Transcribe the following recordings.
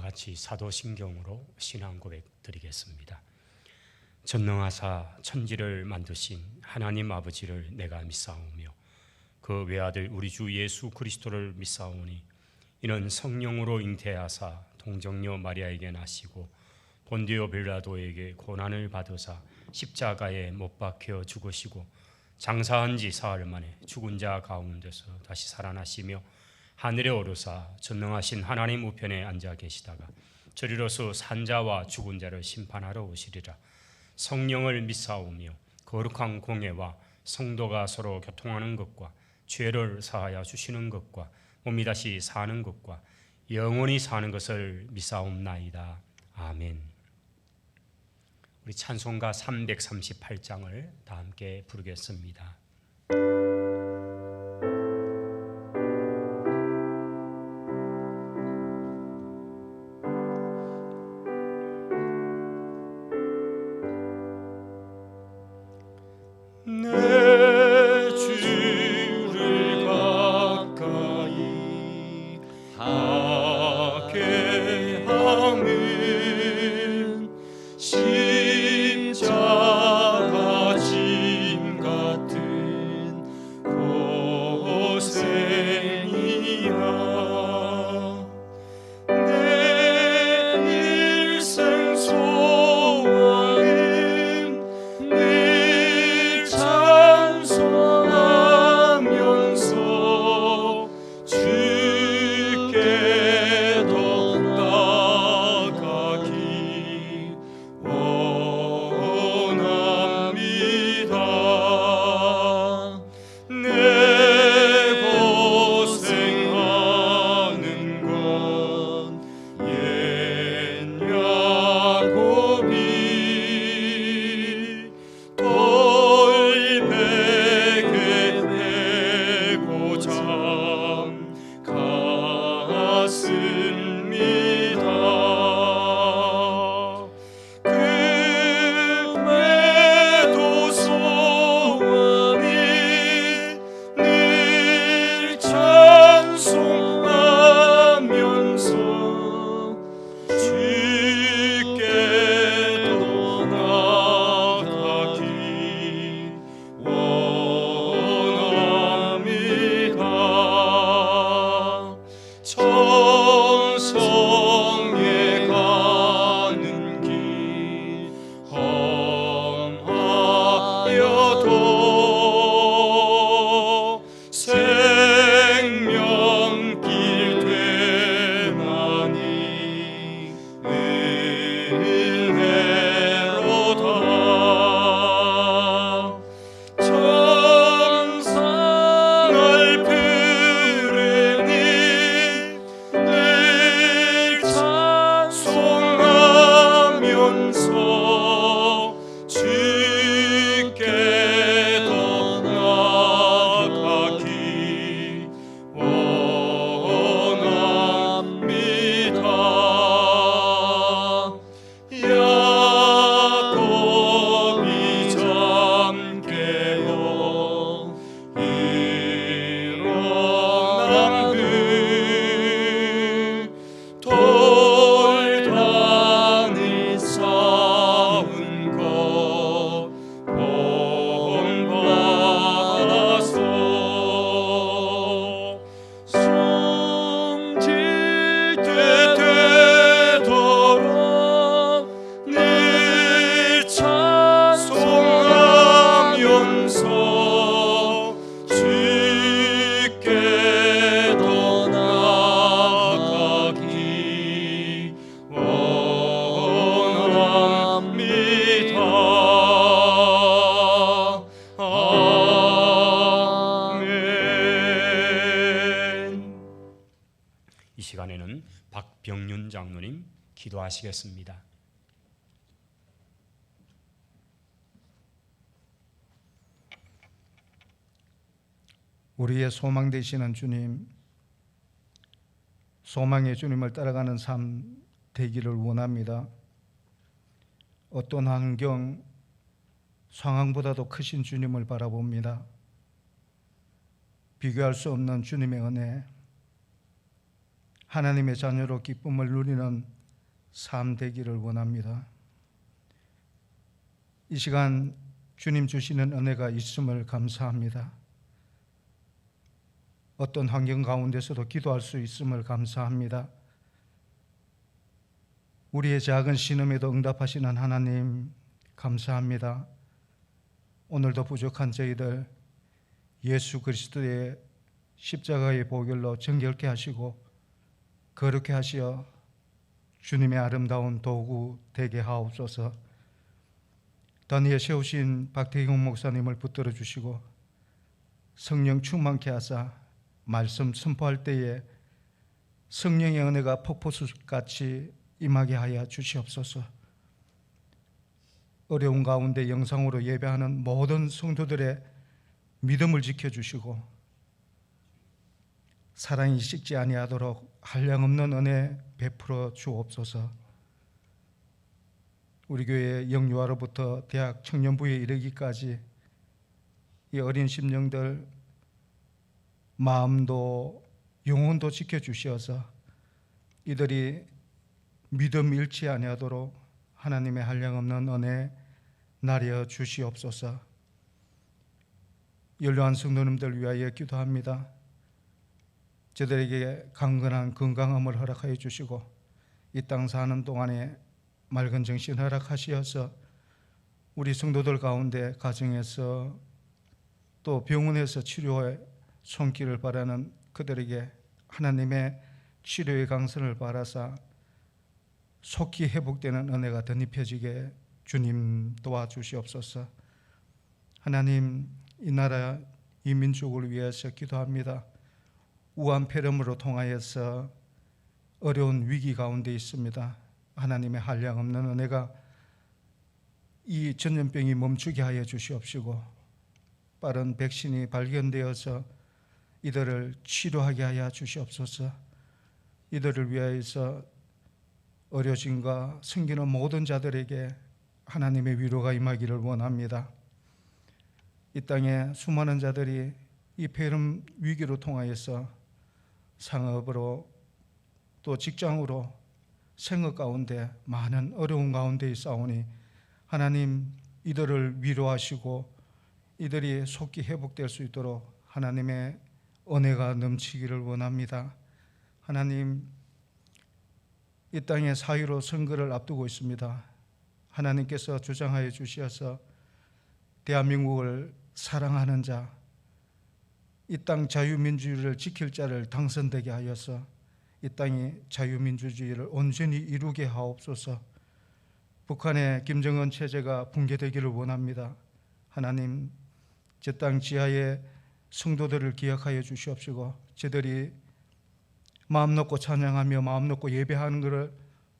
같이 사도신경으로 신앙 고백 드리겠습니다. 전능하사 천지를 만드신 하나님 아버지를 내가 믿사오며 그 외아들 우리 주 예수 그리스도를 믿사오니 이는 성령으로 잉태하사 동정녀 마리아에게 나시고 본디오 빌라도에게 고난을 받으사 십자가에 못 박혀 죽으시고 장사한 지 사흘 만에 죽은 자 가운데서 다시 살아나시며 하늘에 오르사 전능하신 하나님 우편에 앉아 계시다가 저리로서 산자와 죽은 자를 심판하러 오시리라. 성령을 믿사오며 거룩한 공예와 성도가 서로 교통하는 것과 죄를 사하여 주시는 것과 몸이 다시 사는 것과 영원히 사는 것을 믿사옵나이다. 아멘. 우리 찬송가 338장을 다 함께 부르겠습니다. 박병윤 장로님 기도하시겠습니다. 우리의 소망 되시는 주님, 소망의 주님을 따라가는 삶 되기를 원합니다. 어떤 환경, 상황보다도 크신 주님을 바라봅니다. 비교할 수 없는 주님의 은혜, 하나님의 자녀로 기쁨을 누리는 삶 되기를 원합니다. 이 시간 주님 주시는 은혜가 있음을 감사합니다. 어떤 환경 가운데서도 기도할 수 있음을 감사합니다. 우리의 작은 신음에도 응답하시는 하나님 감사합니다. 오늘도 부족한 저희들 예수 그리스도의 십자가의 보혈로 정결케 하시고 거룩케 하시어 주님의 아름다운 도구 되게 하옵소서. 단위에 세우신 박태경 목사님을 붙들어 주시고 성령 충만케 하사 말씀 선포할 때에 성령의 은혜가 폭포수같이 임하게 하여 주시옵소서. 어려운 가운데 영상으로 예배하는 모든 성도들의 믿음을 지켜주시고 사랑이 식지 아니하도록 한량없는 은혜 베풀어 주옵소서. 우리 교회 영유아로부터 대학 청년부에 이르기까지 이 어린 심령들 마음도 영혼도 지켜주시어서 이들이 믿음 잃지 아니하도록 하나님의 한량없는 은혜 나려 주시옵소서. 연로한 성도님들 위하여 기도합니다. 저들에게 강건한 건강함을 허락하여 주시고 이 땅 사는 동안에 맑은 정신 허락하시어서 우리 성도들 가운데 가정에서 또 병원에서 치료의 손길을 바라는 그들에게 하나님의 치료의 강선을 바라사 속히 회복되는 은혜가 덧입혀지게 주님 도와주시옵소서. 하나님, 이 나라 이 민족을 위해서 기도합니다. 우한 폐렴으로 통하여서 어려운 위기 가운데 있습니다. 하나님의 한량없는 은혜가 이 전염병이 멈추게 하여 주시옵시고 빠른 백신이 발견되어서 이들을 치료하게 하여 주시옵소서. 이들을 위하여서 어려진과 숨기는 모든 자들에게 하나님의 위로가 임하기를 원합니다. 이 땅에 수많은 자들이 이 폐렴 위기로 통하여서 상업으로 또 직장으로 생업 가운데 많은 어려운 가운데 있사오니 하나님 이들을 위로하시고 이들이 속히 회복될 수 있도록 하나님의 은혜가 넘치기를 원합니다. 하나님, 이 땅에 사유로 선거를 앞두고 있습니다. 하나님께서 주장하여 주시어서 대한민국을 사랑하는 자, 이 땅 자유민주주의를 지킬 자를 당선되게 하여서 이 땅이 자유민주주의를 온전히 이루게 하옵소서. 북한의 김정은 체제가 붕괴되기를 원합니다. 하나님, 저 땅 지하의 성도들을 기억하여 주시옵시고 저들이 마음 놓고 찬양하며 마음 놓고 예배하는 것을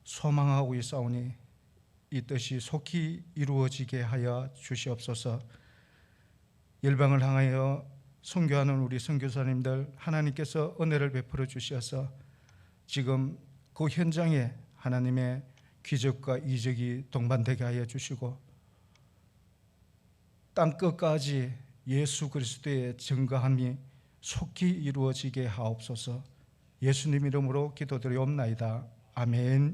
소망하고 있사오니 이 뜻이 속히 이루어지게 하여 주시옵소서. 열방을 향하여 선교하는 우리 선교사님들 하나님께서 은혜를 베풀어 주셔서 지금 그 현장에 하나님의 기적과 이적이 동반되게 하여 주시고 땅끝까지 예수 그리스도의 증거함이 속히 이루어지게 하옵소서. 예수님 이름으로 기도드리옵나이다. 아멘.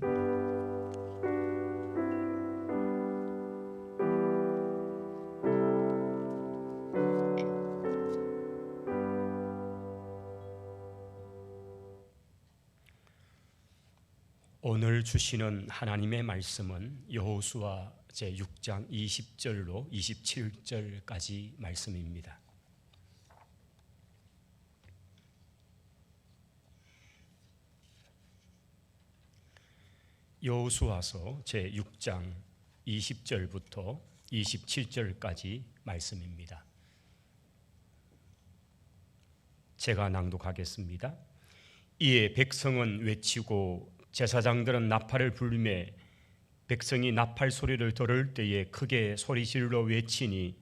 오늘 주시는 하나님의 말씀은 여호수아 제6장 20절로 27절까지 말씀입니다. 여호수아서 제6장 20절부터 27절까지 말씀입니다. 제가 낭독하겠습니다. 이에 백성은 외치고 제사장들은 나팔을 불매 백성이 나팔 소리를 들을 때에 크게 소리질러 외치니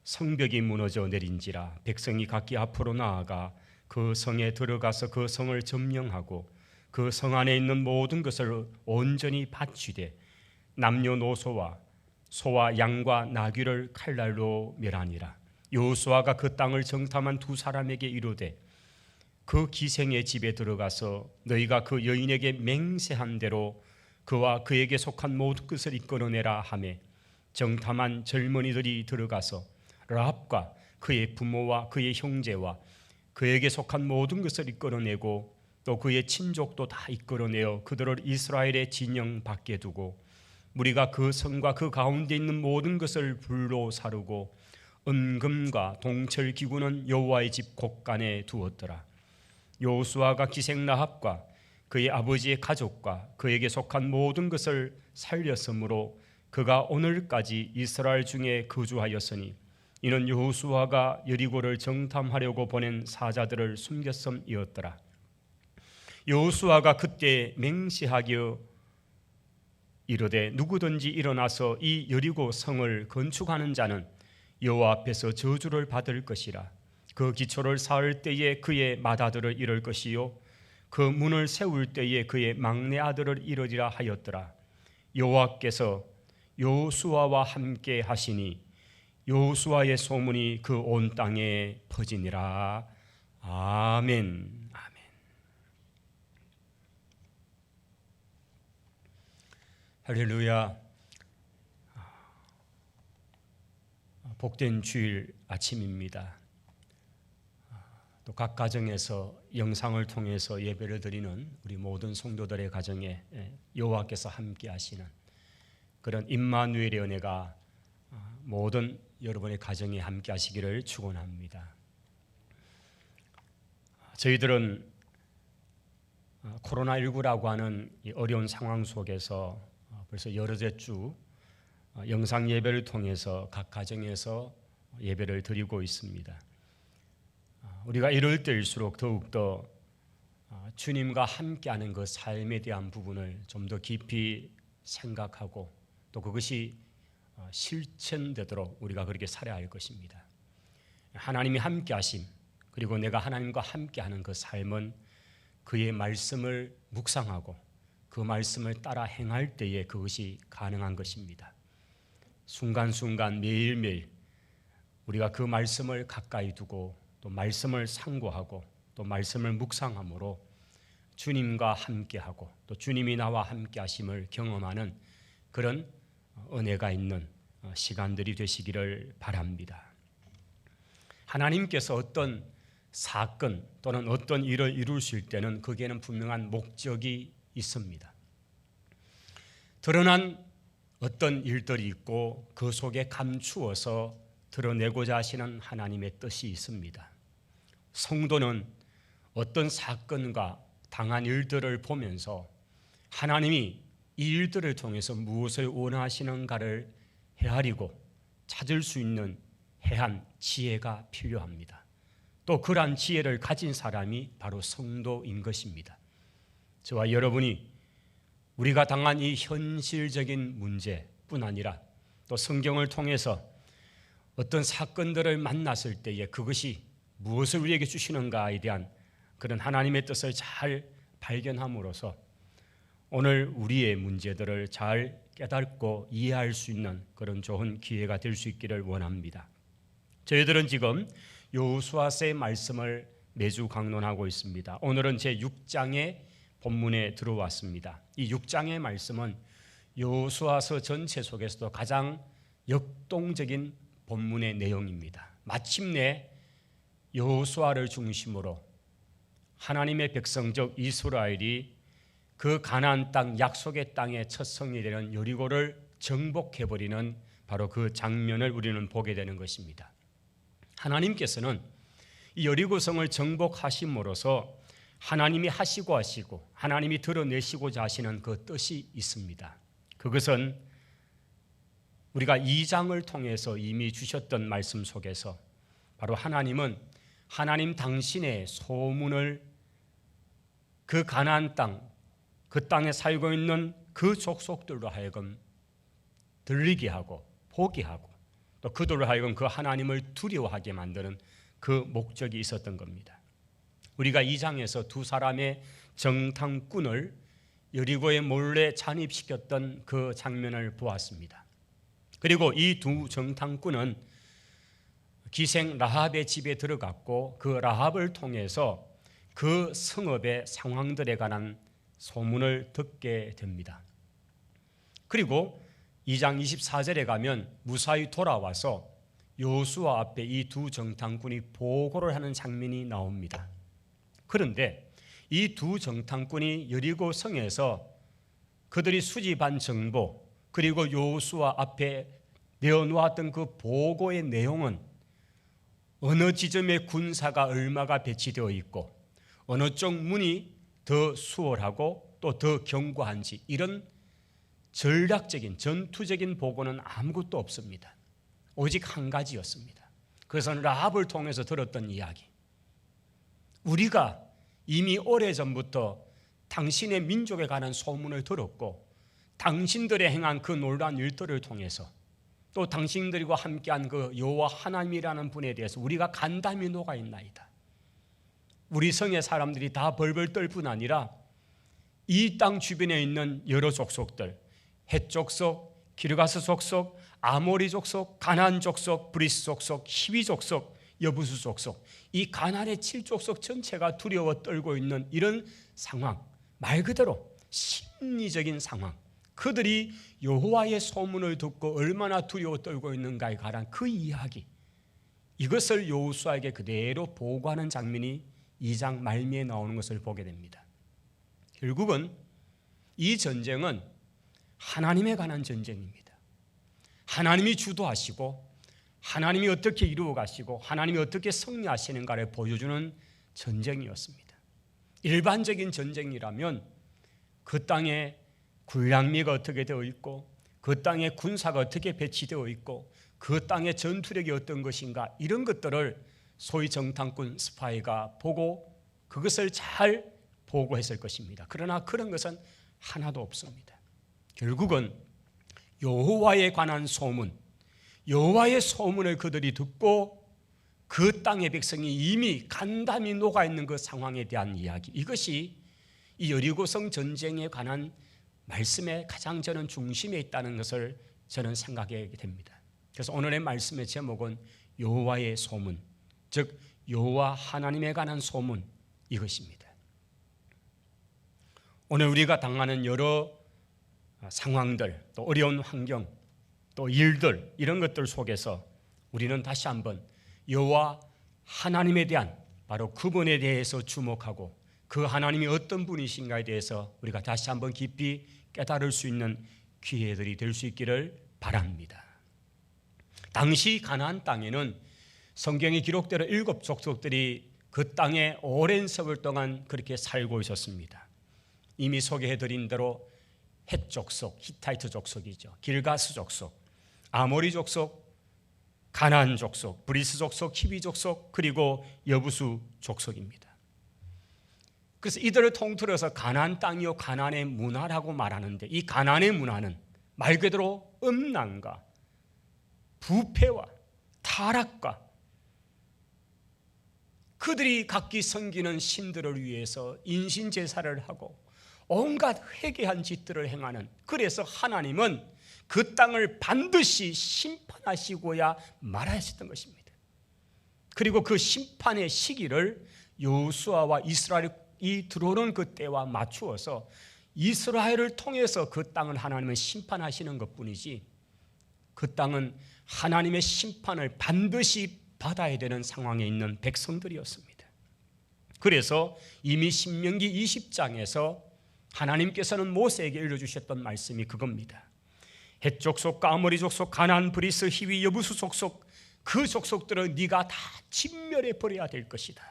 성벽이 무너져 내린지라. 백성이 각기 앞으로 나아가 그 성에 들어가서 그 성을 점령하고 그 성 안에 있는 모든 것을 온전히 바치되 남녀노소와 소와 양과 나귀를 칼날로 멸하니라. 여호수아가 그 땅을 정탐한 두 사람에게 이르되 그 기생의 집에 들어가서 너희가 그 여인에게 맹세한 대로 그와 그에게 속한 모든 것을 이끌어내라 하매 정탐한 젊은이들이 들어가서 라합과 그의 부모와 그의 형제와 그에게 속한 모든 것을 이끌어내고 또 그의 친족도 다 이끌어내어 그들을 이스라엘의 진영 밖에 두고 무리가 그 성과 그 가운데 있는 모든 것을 불로 사르고 은금과 동철 기구는 여호와의 집 곳간에 두었더라. 여호수아가 기생 라합과 그의 아버지의 가족과 그에게 속한 모든 것을 살렸으므로 그가 오늘까지 이스라엘 중에 거주하였으니 이는 여호수아가 여리고를 정탐하려고 보낸 사자들을 숨겼음이었더라. 여호수아가 그때 맹세하여 이르되 누구든지 일어나서 이 여리고 성을 건축하는 자는 여호와 앞에서 저주를 받을 것이라. 그 기초를 쌓을 때에 그의 맏아들을 잃을 것이요 그 문을 세울 때에 그의 막내 아들을 잃으리라 하였더라. 여호와께서 여호수아와 함께 하시니 여호수아의 소문이 그 온 땅에 퍼지니라. 아멘. 아멘. 할렐루야. 복된 주일 아침입니다. 또 각 가정에서 영상을 통해서 예배를 드리는 우리 모든 성도들의 가정에 여호와께서 함께 하시는 그런 임마누엘의 은혜가 모든 여러분의 가정에 함께 하시기를 축원합니다. 저희들은 코로나19라고 하는 이 어려운 상황 속에서 벌써 여러 주 영상 예배를 통해서 각 가정에서 예배를 드리고 있습니다. 우리가 이럴 때일수록 더욱더 주님과 함께하는 그 삶에 대한 부분을 좀 더 깊이 생각하고 또 그것이 실천되도록 우리가 그렇게 살아야 할 것입니다. 하나님이 함께하심 그리고 내가 하나님과 함께하는 그 삶은 그의 말씀을 묵상하고 그 말씀을 따라 행할 때에 그것이 가능한 것입니다. 순간순간 매일매일 우리가 그 말씀을 가까이 두고 또 말씀을 상고하고 또 말씀을 묵상함으로 주님과 함께하고 또 주님이 나와 함께하심을 경험하는 그런 은혜가 있는 시간들이 되시기를 바랍니다. 하나님께서 어떤 사건 또는 어떤 일을 이루실 때는 거기에는 분명한 목적이 있습니다. 드러난 어떤 일들이 있고 그 속에 감추어서 드러내고자 하시는 하나님의 뜻이 있습니다. 성도는 어떤 사건과 당한 일들을 보면서 하나님이 이 일들을 통해서 무엇을 원하시는가를 헤아리고 찾을 수 있는 해안 지혜가 필요합니다. 또 그러한 지혜를 가진 사람이 바로 성도인 것입니다. 저와 여러분이 우리가 당한 이 현실적인 문제뿐 아니라 또 성경을 통해서 어떤 사건들을 만났을 때에 그것이 무엇을 우리에게 주시는가에 대한 그런 하나님의 뜻을 잘 발견함으로써 오늘 우리의 문제들을 잘 깨닫고 이해할 수 있는 그런 좋은 기회가 될 수 있기를 원합니다. 저희들은 지금 여호수아서의 말씀을 매주 강론하고 있습니다. 오늘은 제6장의 본문에 들어왔습니다. 이 6장의 말씀은 여호수아서 전체 속에서도 가장 역동적인 본문의 내용입니다. 마침내 여호수아를 중심으로 하나님의 백성 즉 이스라엘이 그 가나안 땅 약속의 땅의 첫 성이 되는 여리고를 정복해버리는 바로 그 장면을 우리는 보게 되는 것입니다. 하나님께서는 이 여리고성을 정복하심으로써 하나님이 하시고 하나님이 드러내시고자 하시는 그 뜻이 있습니다. 그것은 우리가 2장을 통해서 이미 주셨던 말씀 속에서 바로 하나님은 하나님 당신의 소문을 그 가나안 땅, 그 땅에 살고 있는 그 족속들로 하여금 들리게 하고 보게 하고 또 그들로 하여금 그 하나님을 두려워하게 만드는 그 목적이 있었던 겁니다. 우리가 2장에서 두 사람의 정탐꾼을 여리고에 몰래 잠입시켰던 그 장면을 보았습니다. 그리고 이 두 정탐꾼은 기생 라합의 집에 들어갔고 그 라합을 통해서 그 성읍의 상황들에 관한 소문을 듣게 됩니다. 그리고 2장 24절에 가면 무사히 돌아와서 여호수아 앞에 이 두 정탐꾼이 보고를 하는 장면이 나옵니다. 그런데 이 두 정탐꾼이 여리고 성에서 그들이 수집한 정보 그리고 여호수아 앞에 내어놓았던 그 보고의 내용은 어느 지점에 군사가 얼마가 배치되어 있고 어느 쪽 문이 더 수월하고 또 더 견고한지 이런 전략적인 전투적인 보고는 아무것도 없습니다. 오직 한 가지였습니다. 그것은 라합을 통해서 들었던 이야기. 우리가 이미 오래전부터 당신의 민족에 관한 소문을 들었고 당신들의 행한 그 놀라운 일들을 통해서 또 당신들과 함께한 그 여호와 하나님이라는 분에 대해서 우리가 간담이 녹아있나이다. 우리 성의 사람들이 다 벌벌 떨 뿐 아니라 이 땅 주변에 있는 여러 족속들, 헷 족속, 기르가스 족속, 아모리 족속, 가나안 족속, 브리스 족속, 히위 족속, 여부수 족속, 이 가나안의 7족속 전체가 두려워 떨고 있는 이런 상황, 말 그대로 심리적인 상황, 그들이 여호와의 소문을 듣고 얼마나 두려워 떨고 있는가에 관한 그 이야기, 이것을 여호수아에게 그대로 보고하는 장면이 2장 말미에 나오는 것을 보게 됩니다. 결국은 이 전쟁은 하나님에 관한 전쟁입니다. 하나님이 주도하시고 하나님이 어떻게 이루어 가시고 하나님이 어떻게 승리하시는가를 보여주는 전쟁이었습니다. 일반적인 전쟁이라면 그 땅에 군량미가 어떻게 되어 있고 그 땅에 군사가 어떻게 배치되어 있고 그 땅의 전투력이 어떤 것인가 이런 것들을 소위 정탐꾼 스파이가 보고 그것을 잘 보고했을 것입니다. 그러나 그런 것은 하나도 없습니다. 결국은 여호와에 관한 소문, 여호와의 소문을 그들이 듣고 그 땅의 백성이 이미 간담이 녹아있는 그 상황에 대한 이야기, 이것이 이 여리고성 전쟁에 관한 말씀의 가장 저는 중심에 있다는 것을 저는 생각하게 됩니다. 그래서 오늘의 말씀의 제목은 여호와의 소문, 즉 여호와 하나님에 관한 소문, 이것입니다. 오늘 우리가 당하는 여러 상황들, 또 어려운 환경, 또 일들, 이런 것들 속에서 우리는 다시 한번 여호와 하나님에 대한 바로 그분에 대해서 주목하고 그 하나님이 어떤 분이신가에 대해서 우리가 다시 한번 깊이 깨달을 수 있는 기회들이 될 수 있기를 바랍니다. 당시 가나안 땅에는 성경에 기록되는 7족속들이 그 땅에 오랜 세월 동안 그렇게 살고 있었습니다. 이미 소개해드린 대로 헷 족속, 히타이트 족속이죠. 길가스 족속, 아모리 족속, 가나안 족속, 브리스 족속, 히위 족속, 그리고 여부수 족속입니다. 그래서 이들을 통틀어서 가나안 땅이요 가나안의 문화라고 말하는데, 이 가나안의 문화는 말 그대로 음란과 부패와 타락과 그들이 각기 섬기는 신들을 위해서 인신제사를 하고 온갖 회개한 짓들을 행하는, 그래서 하나님은 그 땅을 반드시 심판하시고야 말하셨던 것입니다. 그리고 그 심판의 시기를 여호수아와 이스라엘이 들어오는 그 때와 맞추어서 이스라엘을 통해서 그 땅을 하나님은 심판하시는 것뿐이지, 그 땅은 하나님의 심판을 반드시 받아야 되는 상황에 있는 백성들이었습니다. 그래서 이미 신명기 20장에서 하나님께서는 모세에게 일러주셨던 말씀이 그겁니다. 헷 족속과 아모리 족속, 가나안, 브리스, 히위, 여부수 족속, 그 족속들은 네가 다 진멸해 버려야 될 것이다.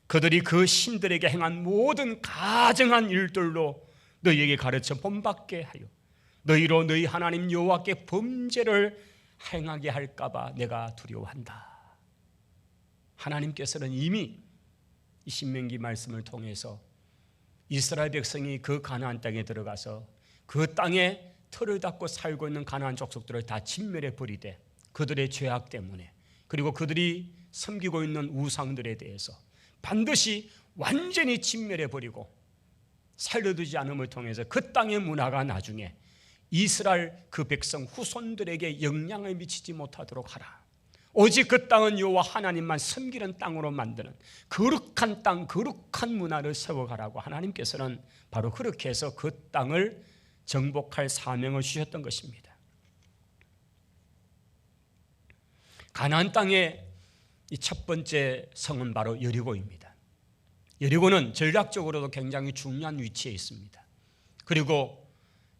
그들이 그 신들에게 행한 모든 가증한 일들로 너희에게 가르쳐 본받게 하여 너희로 너희 하나님 여호와께 범죄를 행하게 할까 봐 내가 두려워한다. 하나님께서는 이미 이 신명기 말씀을 통해서 이스라엘 백성이 그 가나안 땅에 들어가서 그 땅에 틀을 닫고 살고 있는 가나안 족속들을 다 진멸해 버리되, 그들의 죄악 때문에, 그리고 그들이 섬기고 있는 우상들에 대해서 반드시 완전히 진멸해 버리고 살려두지 않음을 통해서 그 땅의 문화가 나중에 이스라엘 그 백성 후손들에게 영향을 미치지 못하도록 하라. 오직 그 땅은 여호와 하나님만 섬기는 땅으로 만드는 거룩한 땅, 거룩한 문화를 세워가라고 하나님께서는 바로 그렇게 해서 그 땅을 정복할 사명을 주셨던 것입니다. 가나안 땅의 이 첫 번째 성은 바로 여리고입니다. 여리고는 전략적으로도 굉장히 중요한 위치에 있습니다. 그리고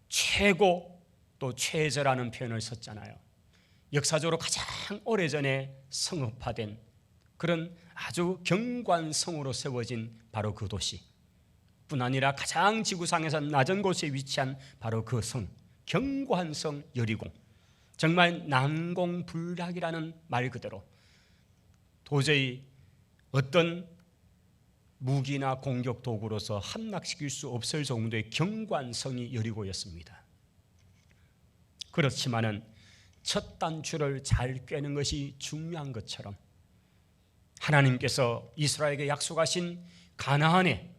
최고 또 최저라는 표현을 썼잖아요. 역사적으로 가장 오래전에 성읍화된 그런 아주 경관성으로 세워진 바로 그 도시 뿐 아니라 가장 지구상에서 낮은 곳에 위치한 바로 그 성, 견고한 성 여리고, 정말 난공불락이라는 말 그대로 도저히 어떤 무기나 공격 도구로서 함락시킬 수 없을 정도의 견고한 성이 여리고였습니다. 그렇지만은 첫 단추를 잘 꿰는 것이 중요한 것처럼 하나님께서 이스라엘에게 약속하신 가나안에,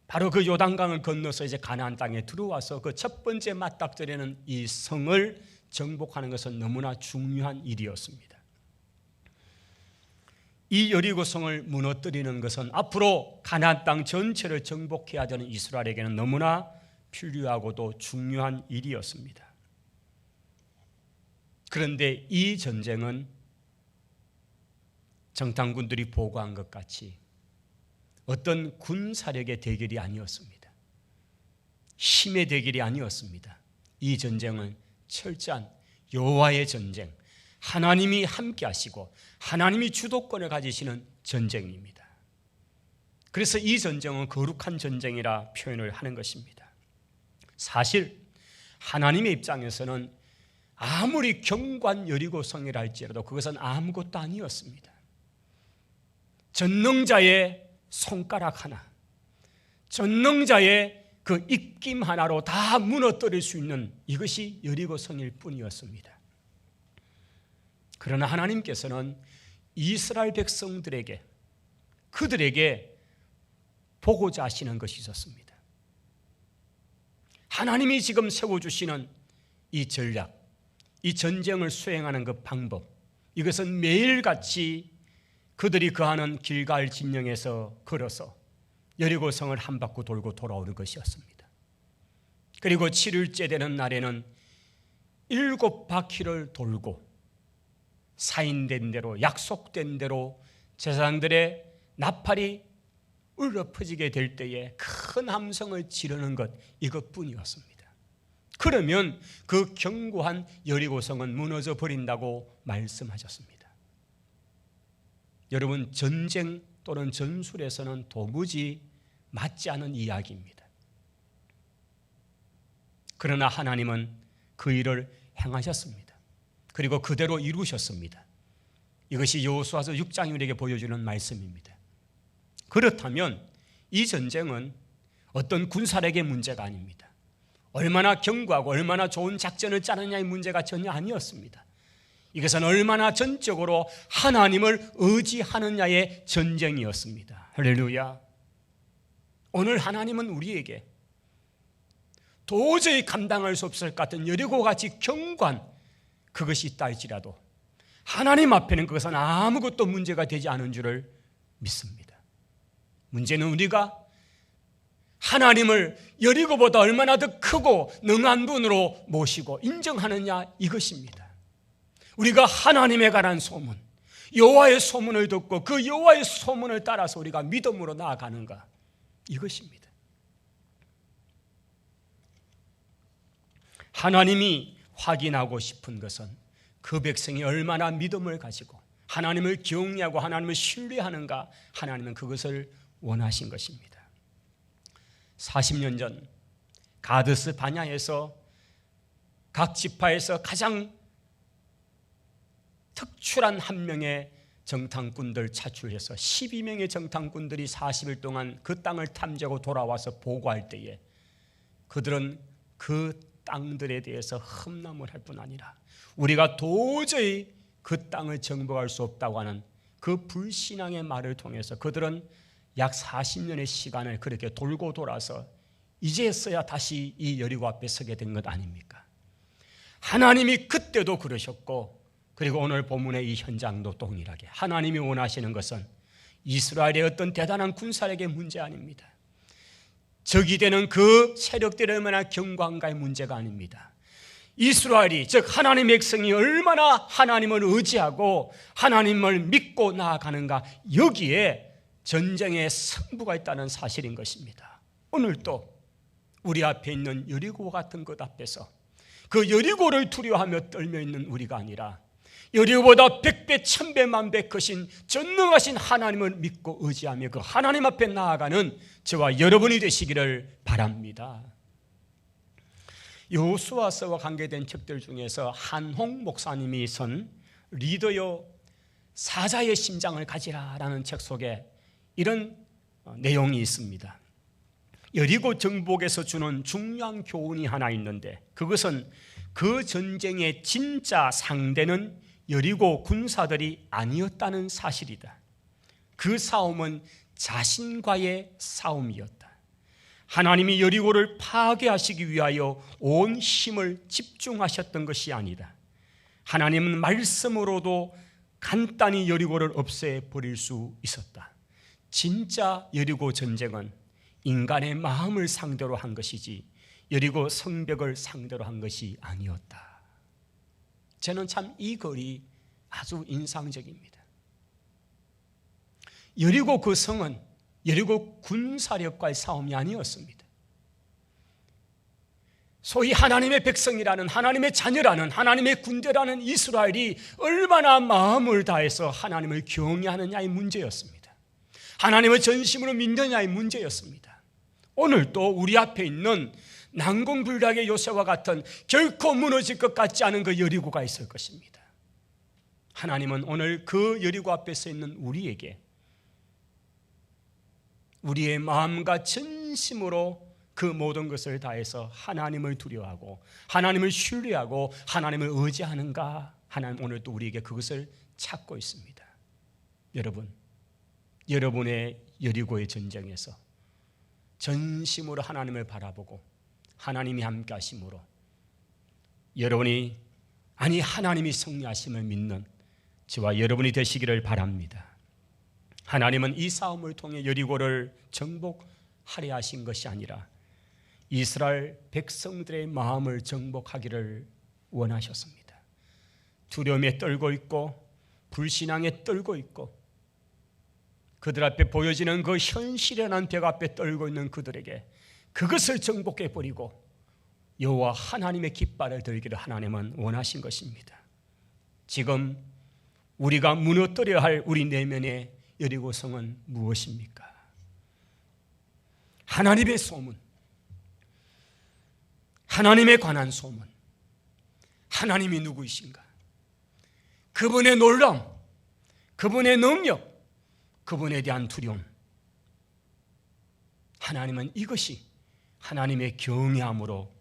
바로 그 요단강을 건너서 이제 가나안 땅에 들어와서 그 첫 번째 맞닥뜨리는 이 성을 정복하는 것은 너무나 중요한 일이었습니다. 이 여리고 성을 무너뜨리는 것은 앞으로 가나안 땅 전체를 정복해야 되는 이스라엘에게는 너무나 필요하고도 중요한 일이었습니다. 그런데 이 전쟁은 정탐꾼들이 보고한 것 같이 어떤 군사력의 대결이 아니었습니다. 힘의 대결이 아니었습니다. 이 전쟁은 철저한 여호와의 전쟁, 하나님이 함께 하시고 하나님이 주도권을 가지시는 전쟁입니다. 그래서 이 전쟁은 거룩한 전쟁이라 표현을 하는 것입니다. 사실 하나님의 입장에서는 아무리 견고한 여리고성이라 할지라도 그것은 아무것도 아니었습니다. 전능자의 손가락 하나, 전능자의 그 입김 하나로 다 무너뜨릴 수 있는 이것이 여리고성일 뿐이었습니다. 그러나 하나님께서는 이스라엘 백성들에게, 그들에게 보고자 하시는 것이 있었습니다. 하나님이 지금 세워주시는 이 전략, 이 전쟁을 수행하는 그 방법, 이것은 매일같이 그들이 거하는 길갈 진영에서 걸어서 여리고성을 한 바퀴 돌고 돌아오는 것이었습니다. 그리고 7일째 되는 날에는 7바퀴를 돌고 사인된 대로, 약속된 대로 제사장들의 나팔이 울려 퍼지게 될 때에 큰 함성을 지르는 것, 이것뿐이었습니다. 그러면 그 견고한 여리고성은 무너져 버린다고 말씀하셨습니다. 여러분, 전쟁 또는 전술에서는 도무지 맞지 않은 이야기입니다. 그러나 하나님은 그 일을 행하셨습니다. 그리고 그대로 이루셨습니다. 이것이 여호수아서 6장이 우리에게 보여주는 말씀입니다. 그렇다면 이 전쟁은 어떤 군사력의 문제가 아닙니다. 얼마나 견고하고 얼마나 좋은 작전을 짜느냐의 문제가 전혀 아니었습니다. 이것은 얼마나 전적으로 하나님을 의지하느냐의 전쟁이었습니다. 할렐루야. 오늘 하나님은 우리에게 도저히 감당할 수 없을 것 같은 여리고같이 견고한 그것이 있다 할지라도 하나님 앞에는 그것은 아무것도 문제가 되지 않은 줄을 믿습니다. 문제는 우리가 하나님을 여리고보다 얼마나 더 크고 능한 분으로 모시고 인정하느냐, 이것입니다. 우리가 하나님에 관한 소문, 여호와의 소문을 듣고 그 여호와의 소문을 따라서 우리가 믿음으로 나아가는가, 이것입니다. 하나님이 확인하고 싶은 것은 그 백성이 얼마나 믿음을 가지고 하나님을 경외하고 하나님을 신뢰하는가, 하나님은 그것을 원하신 것입니다. 40년 전 가데스 바냐에서 각 지파에서 가장 특출한 한 명의 정탐꾼들 차출해서 12명의 정탐꾼들이 40일 동안 그 땅을 탐지하고 돌아와서 보고할 때에 그들은 그 땅들에 대해서 흠남을 할 뿐 아니라 우리가 도저히 그 땅을 정복할 수 없다고 하는 그 불신앙의 말을 통해서 그들은 약 40년의 시간을 그렇게 돌고 돌아서 이제서야 다시 이 여리고 앞에 서게 된 것 아닙니까? 하나님이 그때도 그러셨고, 그리고 오늘 본문의 이 현장도 동일하게 하나님이 원하시는 것은 이스라엘의 어떤 대단한 군사력의 문제 아닙니다. 적이 되는 그 세력들이 얼마나 견고한가의 문제가 아닙니다. 이스라엘이, 즉 하나님의 백성이 얼마나 하나님을 의지하고 하나님을 믿고 나아가는가, 여기에 전쟁의 승부가 있다는 사실인 것입니다. 오늘도 우리 앞에 있는 여리고 같은 것 앞에서 그 여리고를 두려워하며 떨며 있는 우리가 아니라 여리고보다 100배, 1000배, 만배 크신 전능하신 하나님을 믿고 의지하며 그 하나님 앞에 나아가는 저와 여러분이 되시기를 바랍니다. 여호수아서와 관계된 책들 중에서 한홍 목사님이 쓴 리더여 사자의 심장을 가지라라는 책 속에 이런 내용이 있습니다. 여리고 정복에서 주는 중요한 교훈이 하나 있는데, 그것은 그 전쟁의 진짜 상대는 여리고 군사들이 아니었다는 사실이다. 그 싸움은 자신과의 싸움이었다. 하나님이 여리고를 파괴하시기 위하여 온 힘을 집중하셨던 것이 아니다. 하나님은 말씀으로도 간단히 여리고를 없애버릴 수 있었다. 진짜 여리고 전쟁은 인간의 마음을 상대로 한 것이지 여리고 성벽을 상대로 한 것이 아니었다. 저는 참 이 글이 아주 인상적입니다. 여리고 그 성은 여리고 군사력과의 싸움이 아니었습니다. 소위 하나님의 백성이라는, 하나님의 자녀라는, 하나님의 군대라는 이스라엘이 얼마나 마음을 다해서 하나님을 경외하느냐의 문제였습니다. 하나님을 전심으로 믿느냐의 문제였습니다. 오늘 또 우리 앞에 있는 난공불락의 요새와 같은 결코 무너질 것 같지 않은 그 여리고가 있을 것입니다. 하나님은 오늘 그 여리고 앞에 서 있는 우리에게 우리의 마음과 전심으로 그 모든 것을 다해서 하나님을 두려워하고 하나님을 신뢰하고 하나님을 의지하는가, 하나님 오늘 또 우리에게 그것을 찾고 있습니다. 여러분, 여러분의 여리고의 전쟁에서 전심으로 하나님을 바라보고 하나님이 함께 하심으로 여러분이, 아니 하나님이 승리하심을 믿는 저와 여러분이 되시기를 바랍니다. 하나님은 이 싸움을 통해 여리고를 정복하려 하신 것이 아니라 이스라엘 백성들의 마음을 정복하기를 원하셨습니다. 두려움에 떨고 있고 불신앙에 떨고 있고 그들 앞에 보여지는 그 현실이라는 벽 앞에 떨고 있는 그들에게 그것을 정복해버리고 여호와 하나님의 깃발을 들기를 하나님은 원하신 것입니다. 지금 우리가 무너뜨려야 할 우리 내면의 여리고성은 무엇입니까? 하나님의 소문, 하나님에 관한 소문, 하나님이 누구이신가, 그분의 놀라움, 그분의 능력, 그분에 대한 두려움. 하나님은 이것이 하나님의 경외함으로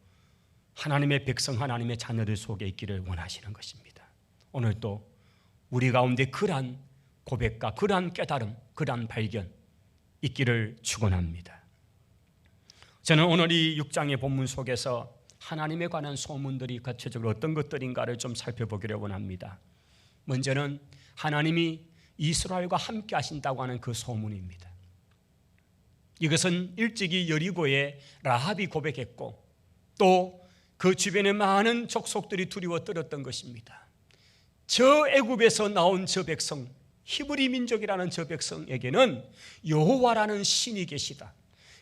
하나님의 백성, 하나님의 자녀들 속에 있기를 원하시는 것입니다. 오늘 또 우리 가운데 그러한 고백과 그러한 깨달음, 그러한 발견 있기를 축원합니다. 저는 오늘 이 6장의 본문 속에서 하나님에 관한 소문들이 구체적으로 어떤 것들인가를 좀 살펴보기를 원합니다. 먼저는 하나님이 이스라엘과 함께 하신다고 하는 그 소문입니다. 이것은 일찍이 여리고에 라합이 고백했고 또 그 주변에 많은 족속들이 두려워 떨었던 것입니다. 저 애굽에서 나온 저 백성, 히브리 민족이라는 저 백성에게는 여호와라는 신이 계시다.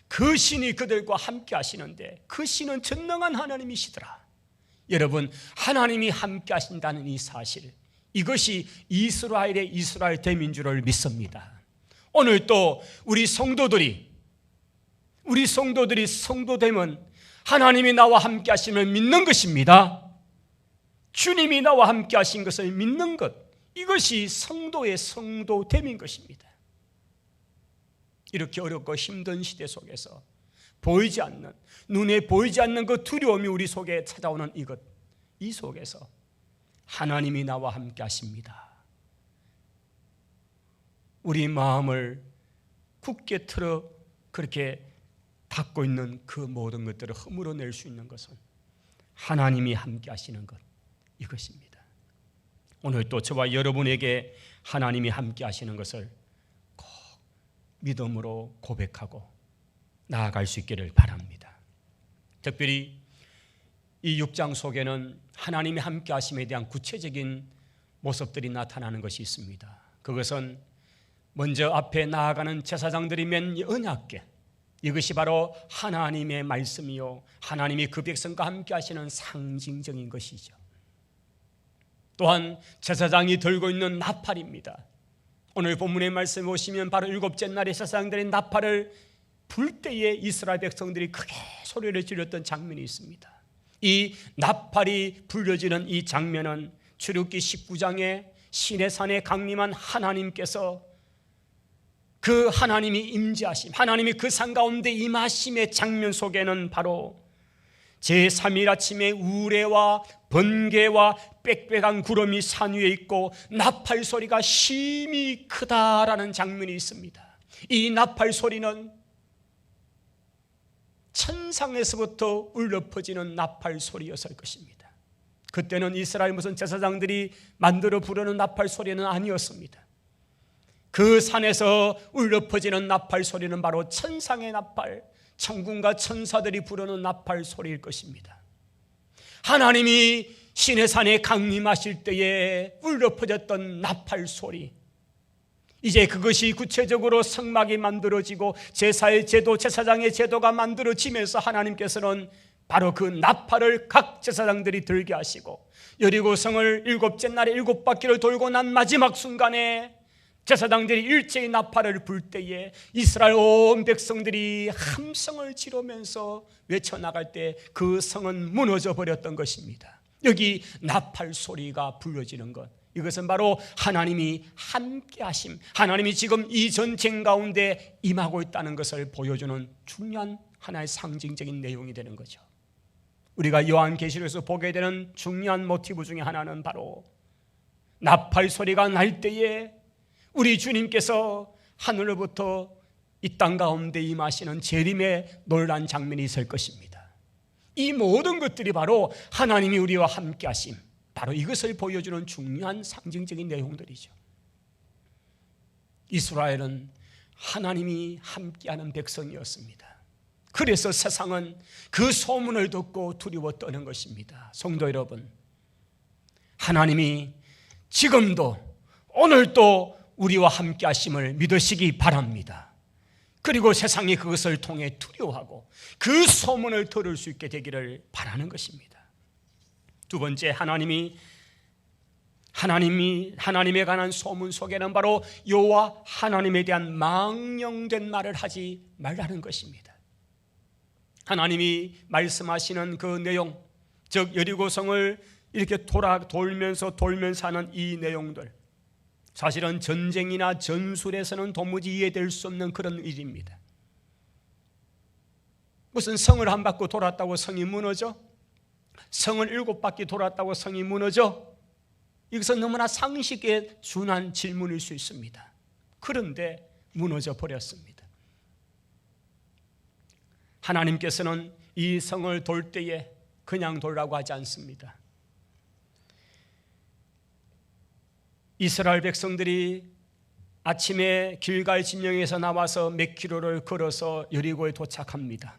그 신이 그들과 함께 하시는데 그 신은 전능한 하나님이시더라. 여러분, 하나님이 함께 하신다는 이 사실, 이것이 이스라엘의 이스라엘 대민주를 믿습니다. 오늘 또 우리 성도들이 성도되면 하나님이 나와 함께 하심을 믿는 것입니다. 주님이 나와 함께 하신 것을 믿는 것, 이것이 성도의 성도됨인 것입니다. 이렇게 어렵고 힘든 시대 속에서 보이지 않는, 눈에 보이지 않는 그 두려움이 우리 속에 찾아오는 이것, 이 속에서 하나님이 나와 함께 하십니다. 우리 마음을 굳게 틀어 그렇게 닫고 있는 그 모든 것들을 허물어낼 수 있는 것은 하나님이 함께 하시는 것, 이것입니다. 오늘 또 저와 여러분에게 하나님이 함께 하시는 것을 꼭 믿음으로 고백하고 나아갈 수 있기를 바랍니다. 특별히 이 6장 속에는 하나님의 함께 하심에 대한 구체적인 모습들이 나타나는 것이 있습니다. 그것은 먼저 앞에 나아가는 제사장들이 맨 언약궤, 이것이 바로 하나님의 말씀이요 하나님이 그 백성과 함께 하시는 상징적인 것이죠. 또한 제사장이 들고 있는 나팔입니다. 오늘 본문의 말씀에 보시면 바로 일곱째 날에 제사장들이 나팔을 불 때에 이스라엘 백성들이 크게 소리를 질렀던 장면이 있습니다. 이 나팔이 불려지는 이 장면은 출애굽기 19장에 시내산에 강림한 하나님께서 그 하나님이 임재하심, 하나님이 그 산 가운데 임하심의 장면 속에는 바로 제3일 아침에 우레와 번개와 빽빽한 구름이 산 위에 있고 나팔 소리가 심히 크다라는 장면이 있습니다. 이 나팔 소리는 천상에서부터 울려 퍼지는 나팔 소리였을 것입니다. 그때는 이스라엘 무슨 제사장들이 만들어 부르는 나팔 소리는 아니었습니다. 그 산에서 울려 퍼지는 나팔 소리는 바로 천상의 나팔, 천군과 천사들이 부르는 나팔 소리일 것입니다. 하나님이 시내산에 강림하실 때에 울려 퍼졌던 나팔 소리, 이제 그것이 구체적으로 성막이 만들어지고 제사의 제도, 제사장의 제도가 만들어지면서 하나님께서는 바로 그 나팔을 각 제사장들이 들게 하시고 여리고성을 일곱째 날에 7바퀴를 돌고 난 마지막 순간에 제사장들이 일제히 나팔을 불 때에 이스라엘 온 백성들이 함성을 지르면서 외쳐나갈 때 그 성은 무너져 버렸던 것입니다. 여기 나팔 소리가 불려지는 것, 이것은 바로 하나님이 함께 하심, 하나님이 지금 이 전쟁 가운데 임하고 있다는 것을 보여주는 중요한 하나의 상징적인 내용이 되는 거죠. 우리가 요한계시록에서 보게 되는 중요한 모티브 중에 하나는 바로 나팔 소리가 날 때에 우리 주님께서 하늘로부터 이 땅 가운데 임하시는 재림의 놀란 장면이 있을 것입니다. 이 모든 것들이 바로 하나님이 우리와 함께 하심, 바로 이것을 보여주는 중요한 상징적인 내용들이죠. 이스라엘은 하나님이 함께하는 백성이었습니다. 그래서 세상은 그 소문을 듣고 두려워 떠는 것입니다. 성도 여러분, 하나님이 지금도 오늘도 우리와 함께 하심을 믿으시기 바랍니다. 그리고 세상이 그것을 통해 두려워하고 그 소문을 들을 수 있게 되기를 바라는 것입니다. 두 번째, 하나님에 관한 소문 속에는 바로 여호와 하나님에 대한 망령된 말을 하지 말라는 것입니다. 하나님이 말씀하시는 그 내용, 즉 여리고성을 이렇게 돌면서 하는 이 내용들, 사실은 전쟁이나 전술에서는 도무지 이해될 수 없는 그런 일입니다. 무슨 성을 한 바퀴 돌았다고 성이 무너져? 성을 7바퀴 돌았다고 성이 무너져? 이것은 너무나 상식에 준한 질문일 수 있습니다. 그런데 무너져 버렸습니다. 하나님께서는 이 성을 돌 때에 그냥 돌라고 하지 않습니다. 이스라엘 백성들이 아침에 길갈 진영에서 나와서 몇 킬로를 걸어서 여리고에 도착합니다.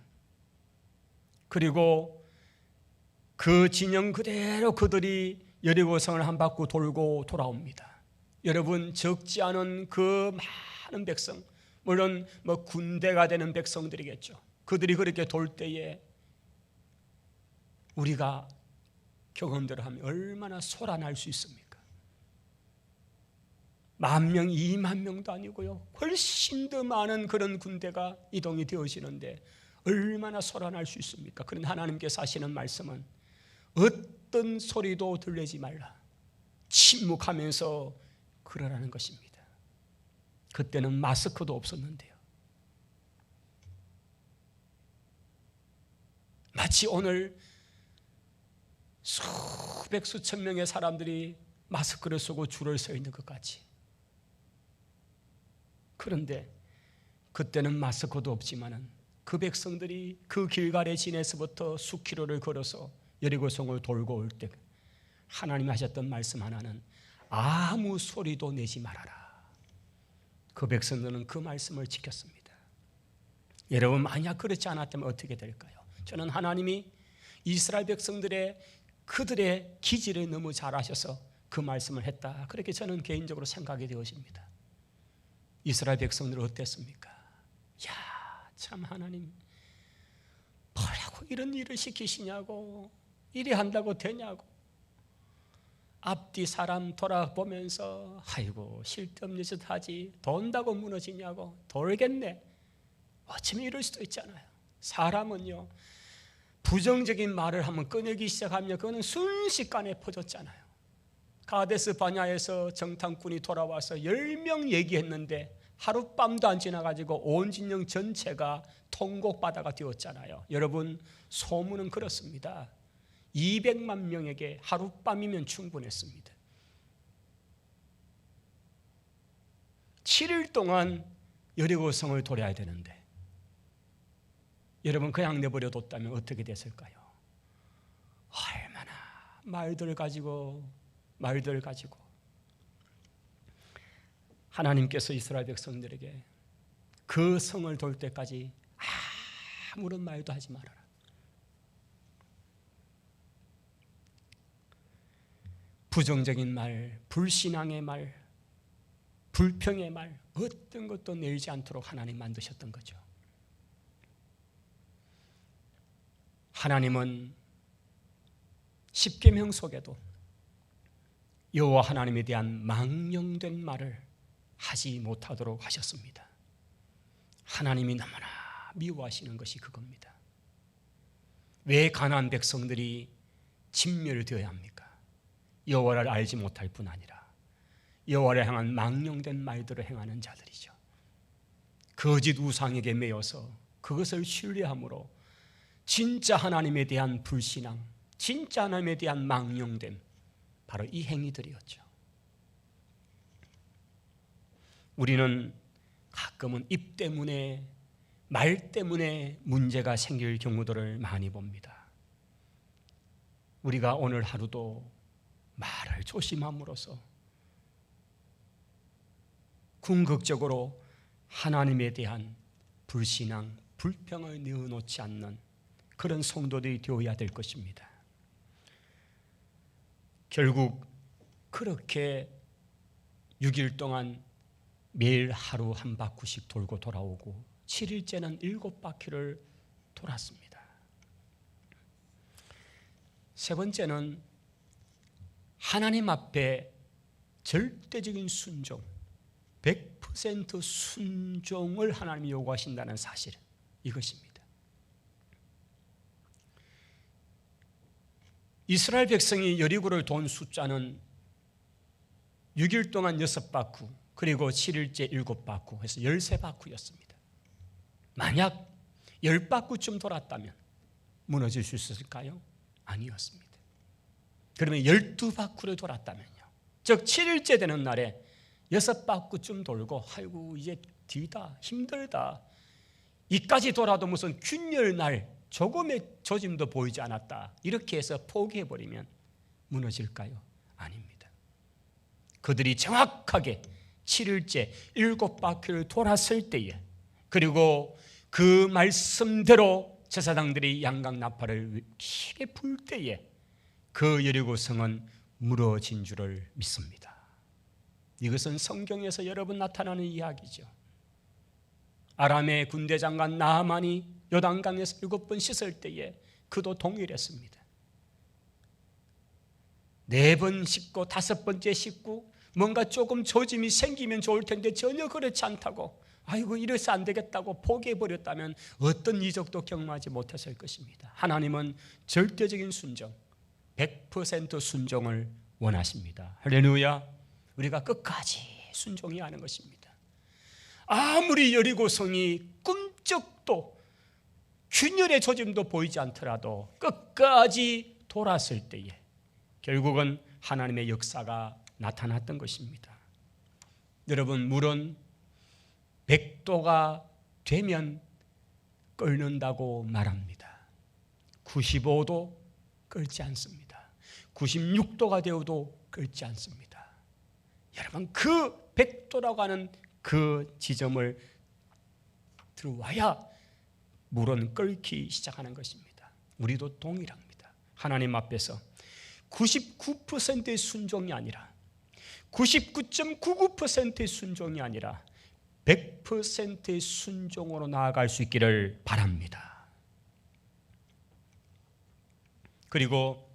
그리고 그 진영 그대로 그들이 여리고성을 한 바퀴 돌고 돌아옵니다. 여러분, 적지 않은 그 많은 백성, 물론 군대가 되는 백성들이겠죠. 그들이 그렇게 돌 때에 우리가 경험대로 하면 얼마나 소란할 수 있습니까? 10,000명, 20,000명도 아니고요, 훨씬 더 많은 그런 군대가 이동이 되어지는데 얼마나 소란할 수 있습니까? 그런데 하나님께서 하시는 말씀은 어떤 소리도 들리지 말라, 침묵하면서 그러라는 것입니다. 그때는 마스크도 없었는데요. 마치 오늘 수백 수천 명의 사람들이 마스크를 쓰고 줄을 서 있는 것 같이. 그런데 그때는 마스크도 없지만은 그 백성들이 그 길갈의 진에서부터 수킬로를 걸어서 여리고성을 돌고 올 때 하나님이 하셨던 말씀 하나는 아무 소리도 내지 말아라. 그 백성들은 그 말씀을 지켰습니다. 여러분, 만약 그렇지 않았다면 어떻게 될까요? 저는 하나님이 이스라엘 백성들의 그들의 기질을 너무 잘 아셔서 그 말씀을 했다, 그렇게 저는 개인적으로 생각이 되어집니다. 이스라엘 백성들은 어땠습니까? 야, 참 하나님 뭐라고 이런 일을 시키시냐고, 이리 한다고 되냐고, 앞뒤 사람 돌아보면서 아이고 쓸데없는 짓 하지, 돈다고 무너지냐고, 돌겠네. 어쩌면 이럴 수도 있잖아요. 사람은요, 부정적인 말을 한번 꺼내기 시작하면 그거는 순식간에 퍼졌잖아요. 가데스 바냐에서 정탐꾼이 돌아와서 10명 얘기했는데 하룻밤도 안 지나가지고 온 진영 전체가 통곡바다가 되었잖아요. 여러분, 소문은 그렇습니다. 200만 명에게 하룻밤이면 충분했습니다. 7일 동안 여리고성을 돌아야 되는데 여러분, 그냥 내버려 뒀다면 어떻게 됐을까요? 얼마나 말들 가지고 하나님께서 이스라엘 백성들에게 그 성을 돌 때까지 아무런 말도 하지 말아라. 부정적인 말, 불신앙의 말, 불평의 말, 어떤 것도 내지 않도록 하나님 만드셨던 거죠. 하나님은 십계명 속에도 여호와 하나님에 대한 망령된 말을 하지 못하도록 하셨습니다. 하나님이 너무나 미워하시는 것이 그겁니다. 왜 가나안 백성들이 진멸되어야 합니까? 여호와를 알지 못할 뿐 아니라 여호와를 향한 망령된 말들을 행하는 자들이죠. 거짓 우상에게 매여서 그것을 신뢰함으로 진짜 하나님에 대한 불신앙, 진짜 하나님에 대한 망령됨, 바로 이 행위들이었죠. 우리는 가끔은 입 때문에, 말 때문에 문제가 생길 경우들을 많이 봅니다. 우리가 오늘 하루도 말을 조심함으로써 궁극적으로 하나님에 대한 불신앙, 불평을 내어놓지 않는 그런 성도들이 되어야 될 것입니다. 결국 그렇게 6일 동안 매일 하루 한 바퀴씩 돌고 돌아오고 7일째는 7바퀴를 돌았습니다. 세 번째는 하나님 앞에 절대적인 순종, 100% 순종을 하나님이 요구하신다는 사실, 이것입니다. 이스라엘 백성이 여리고를 돈 숫자는 6일 동안 6바퀴, 그리고 7일째 7바퀴 해서 13바퀴였습니다. 만약 10바퀴쯤 돌았다면 무너질 수 있었을까요? 아니었습니다. 그러면 12바퀴를 돌았다면요, 즉 7일째 되는 날에 6바퀴쯤 돌고 아이고 이제 뒤다, 힘들다, 이까지 돌아도 무슨 균열날 조금의 조짐도 보이지 않았다, 이렇게 해서 포기해버리면 무너질까요? 아닙니다. 그들이 정확하게 7일째 7바퀴를 돌았을 때에, 그리고 그 말씀대로 제사장들이 양강나팔을 크게 불 때에 그 여리고성은 무너진 줄을 믿습니다. 이것은 성경에서 여러 번 나타나는 이야기죠. 아람의 군대 장관 나하만이 요단강에서 7번 씻을 때에 그도 동일했습니다. 4번 씻고 5번째 씻고 뭔가 조금 조짐이 생기면 좋을 텐데 전혀 그렇지 않다고, 아이고 이래서 안 되겠다고 포기해버렸다면 어떤 이적도 경험하지 못했을 것입니다. 하나님은 절대적인 순종, 100% 순종을 원하십니다. 할렐루야. 우리가 끝까지 순종해야 하는 것입니다. 아무리 여리고성이 꿈쩍도 균열의 조짐도 보이지 않더라도 끝까지 돌았을 때에 결국은 하나님의 역사가 나타났던 것입니다. 여러분, 물은 100도가 되면 끓는다고 말합니다. 95도 끓지 않습니다. 96도가 되어도 끓지 않습니다. 여러분, 그 100도라고 하는 그 지점을 들어와야 물은 끓기 시작하는 것입니다. 우리도 동일합니다. 하나님 앞에서 99%의 순종이 아니라 99.99%의 순종이 아니라 100%의 순종으로 나아갈 수 있기를 바랍니다. 그리고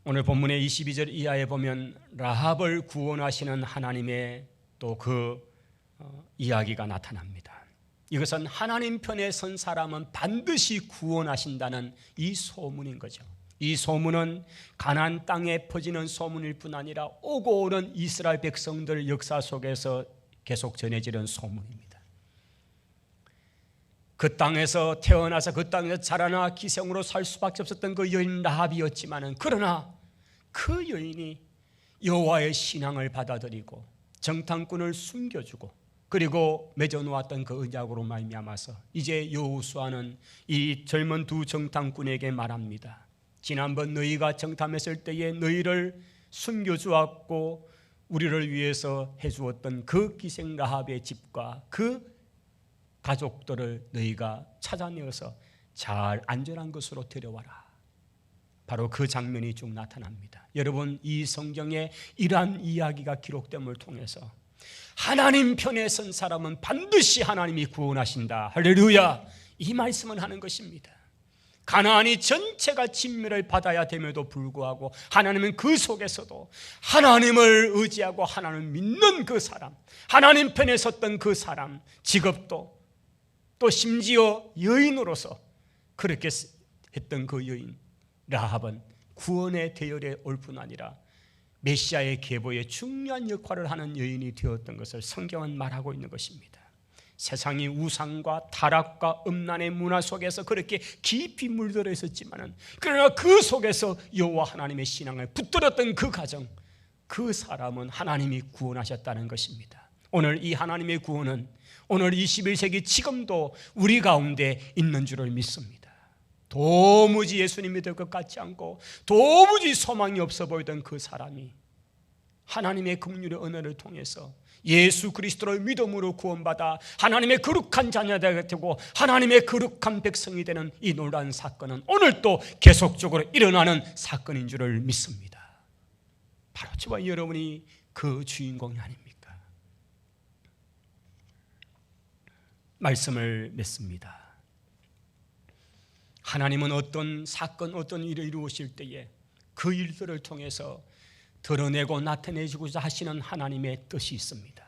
오늘 본문의 22절 이하에 보면 라합을 구원하시는 하나님의 또 그 이야기가 나타납니다. 이것은 하나님 편에 선 사람은 반드시 구원하신다는 이 소문인 거죠. 이 소문은 가나안 땅에 퍼지는 소문일 뿐 아니라 오고 오는 이스라엘 백성들 역사 속에서 계속 전해지는 소문입니다. 그 땅에서 태어나서 그 땅에서 자라나 기생으로 살 수밖에 없었던 그 여인 라합이었지만은, 그러나 그 여인이 여호와의 신앙을 받아들이고 정탐꾼을 숨겨주고 그리고 맺어놓았던 그 언약으로 말미암아서 이제 여호수아는 이 젊은 두 정탐꾼에게 말합니다. 지난번 너희가 정탐했을 때에 너희를 숨겨주었고 우리를 위해서 해주었던 그 기생 라합의 집과 그 가족들을 너희가 찾아내어서 잘 안전한 것으로 데려와라. 바로 그 장면이 쭉 나타납니다. 여러분, 이 성경에 이러한 이야기가 기록됨을 통해서 하나님 편에 선 사람은 반드시 하나님이 구원하신다. 할렐루야. 이 말씀을 하는 것입니다. 가나안이 전체가 진멸을 받아야 됨에도 불구하고 하나님은 그 속에서도 하나님을 의지하고 하나님을 믿는 그 사람, 하나님 편에 섰던 그 사람, 직업도 또 심지어 여인으로서 그렇게 했던 그 여인 라합은 구원의 대열에 올 뿐 아니라 메시아의 계보에 중요한 역할을 하는 여인이 되었던 것을 성경은 말하고 있는 것입니다. 세상이 우상과 타락과 음란의 문화 속에서 그렇게 깊이 물들어 있었지만은, 그러나 그 속에서 여호와 하나님의 신앙을 붙들었던 그 가정, 그 사람은 하나님이 구원하셨다는 것입니다. 오늘 이 하나님의 구원은 오늘 21세기 지금도 우리 가운데 있는 줄을 믿습니다. 도무지 예수님이 될 것 같지 않고 도무지 소망이 없어 보이던 그 사람이 하나님의 긍휼의 은혜를 통해서 예수 그리스도를 믿음으로 구원받아 하나님의 거룩한 자녀가 되고 하나님의 거룩한 백성이 되는 이 놀라운 사건은 오늘 또 계속적으로 일어나는 사건인 줄을 믿습니다. 바로 저와 여러분이 그 주인공이 아닙니까? 말씀을 맺습니다. 하나님은 어떤 사건, 어떤 일을 이루실 때에 그 일들을 통해서 드러내고 나타내주고자 하시는 하나님의 뜻이 있습니다.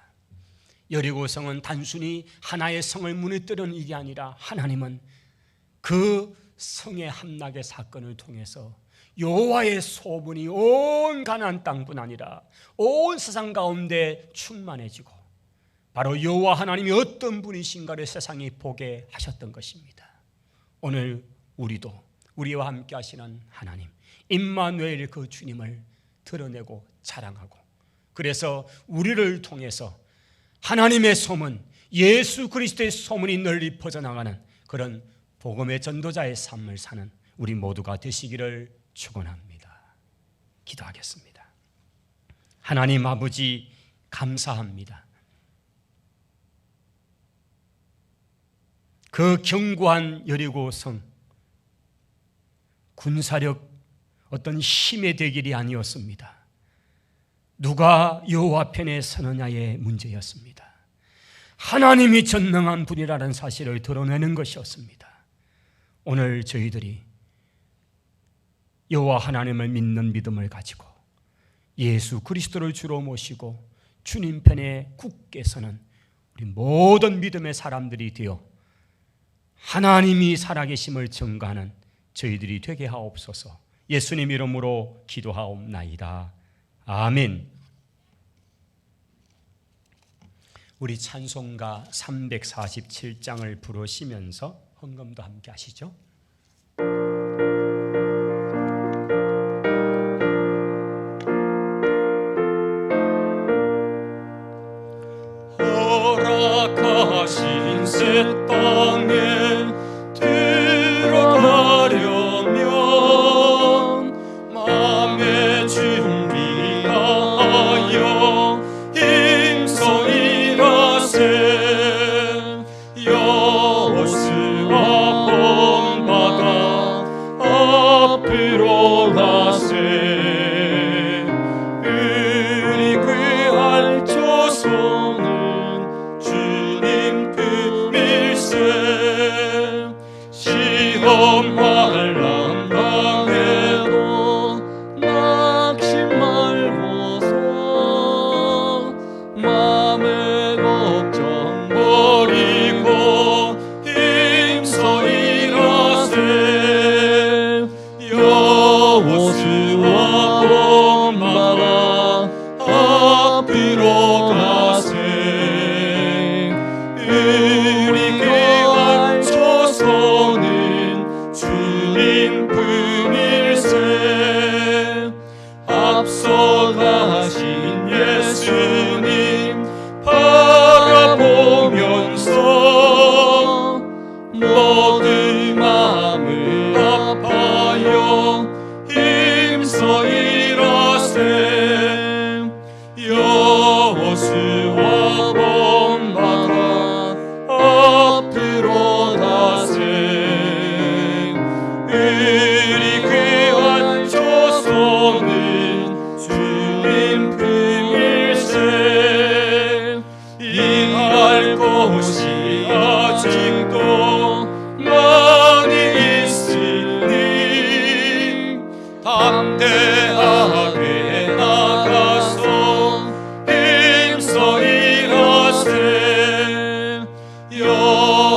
여리고성은 단순히 하나의 성을 무너뜨리는 일이 아니라 하나님은 그 성의 함락의 사건을 통해서 여호와의 소문이 온 가나안 땅뿐 아니라 온 세상 가운데 충만해지고 바로 여호와 하나님이 어떤 분이신가를 세상이 보게 하셨던 것입니다. 오늘 우리도 우리와 함께 하시는 하나님 임마누엘 그 주님을 드러내고 자랑하고, 그래서 우리를 통해서 하나님의 소문, 예수 그리스도의 소문이 널리 퍼져나가는 그런 복음의 전도자의 삶을 사는 우리 모두가 되시기를 축원합니다. 기도하겠습니다. 하나님 아버지, 감사합니다. 그 견고한 여리고성, 군사력 어떤 힘의 대결이 아니었습니다. 누가 여호와 편에 서느냐의 문제였습니다. 하나님이 전능한 분이라는 사실을 드러내는 것이었습니다. 오늘 저희들이 여호와 하나님을 믿는 믿음을 가지고 예수 그리스도를 주로 모시고 주님 편에 굳게 서는 우리 모든 믿음의 사람들이 되어 하나님이 살아계심을 증거하는 저희들이 되게 하옵소서. 예수님 이름으로 기도하옵나이다. 아멘. 우리 찬송가 347장을 부르시면서 헌금도 함께 하시죠. 허락하신 새 땅에 들어가려면 마음의 준비하여 힘써 일하세. 여호수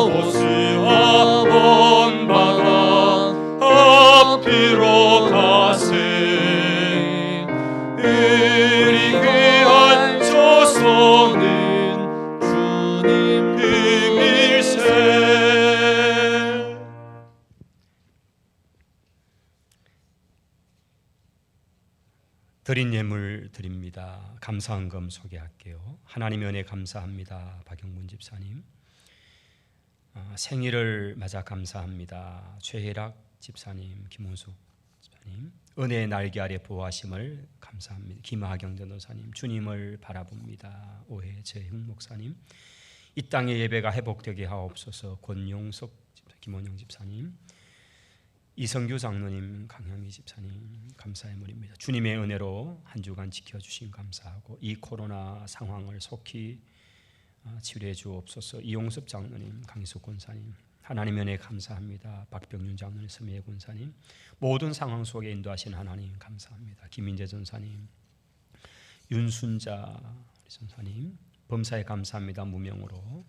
여호수아 본받아 앞으로 가세 우리 귀한 조선은 주님 힘일세. 드린 예물 드립니다. 감사한 금 소개할게요. 하나님의 은혜 감사합니다. 박영문 집사님. 생일을 맞아 감사합니다. 최혜락 집사님, 김호숙 집사님. 은혜의 날개 아래 보호하심을 감사합니다. 김하경 전도사님. 주님을 바라봅니다. 오해 재흥 목사님. 이 땅의 예배가 회복되게 하옵소서. 권용석 집사, 김원영 집사님. 이성규 장로님, 강현미 집사님 감사의 물입니다. 주님의 은혜로 한 주간 지켜주신 감사하고 이 코로나 상황을 속히 치료해 주옵소서. 이용섭 장로님, 강희숙 권사님 하나님의 은혜 감사합니다. 박병윤 장로님, 서미애 권사님 모든 상황 속에 인도하신 하나님 감사합니다. 김민재 전사님, 윤순자 전사님 범사에 감사합니다. 무명으로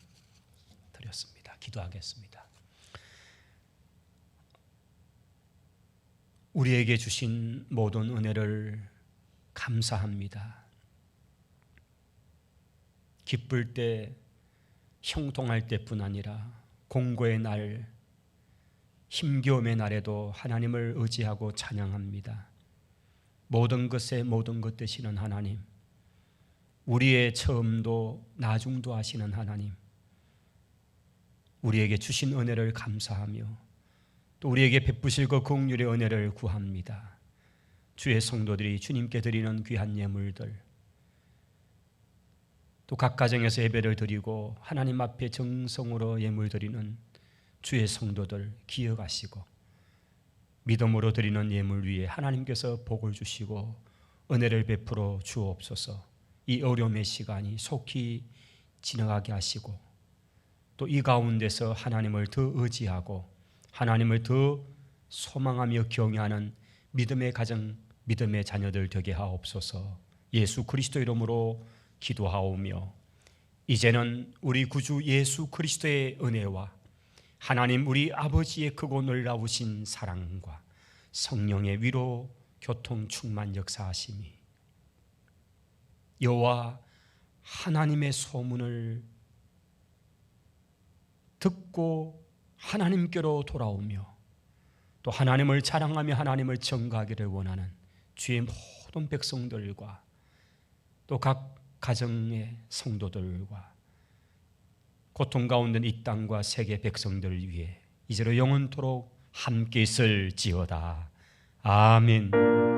드렸습니다. 기도하겠습니다. 우리에게 주신 모든 은혜를 감사합니다. 기쁠 때, 형통할 때뿐 아니라 공고의 날, 힘겨움의 날에도 하나님을 의지하고 찬양합니다. 모든 것에 모든 것 되시는 하나님, 우리의 처음도 나중도 하시는 하나님, 우리에게 주신 은혜를 감사하며 또 우리에게 베푸실 그 긍휼의 은혜를 구합니다. 주의 성도들이 주님께 드리는 귀한 예물들, 또 각 가정에서 예배를 드리고 하나님 앞에 정성으로 예물 드리는 주의 성도들 기억하시고 믿음으로 드리는 예물 위에 하나님께서 복을 주시고 은혜를 베풀어 주옵소서. 이 어려움의 시간이 속히 지나가게 하시고 또 이 가운데서 하나님을 더 의지하고 하나님을 더 소망하며 경외하는 믿음의 가정, 믿음의 자녀들 되게 하옵소서. 예수 그리스도 이름으로 기도하오며 이제는 우리 구주 예수 그리스도의 은혜와 하나님 우리 아버지의 크고 놀라우신 사랑과 성령의 위로 교통 충만 역사하심이 여호와 하나님의 소문을 듣고 하나님께로 돌아오며 또 하나님을 자랑하며 하나님을 전가하기를 원하는 주의 모든 백성들과 또 각 가정의 성도들과 고통 가운데 이 땅과 세계 백성들을 위해 이제로 영원토록 함께 있을지어다. 아멘.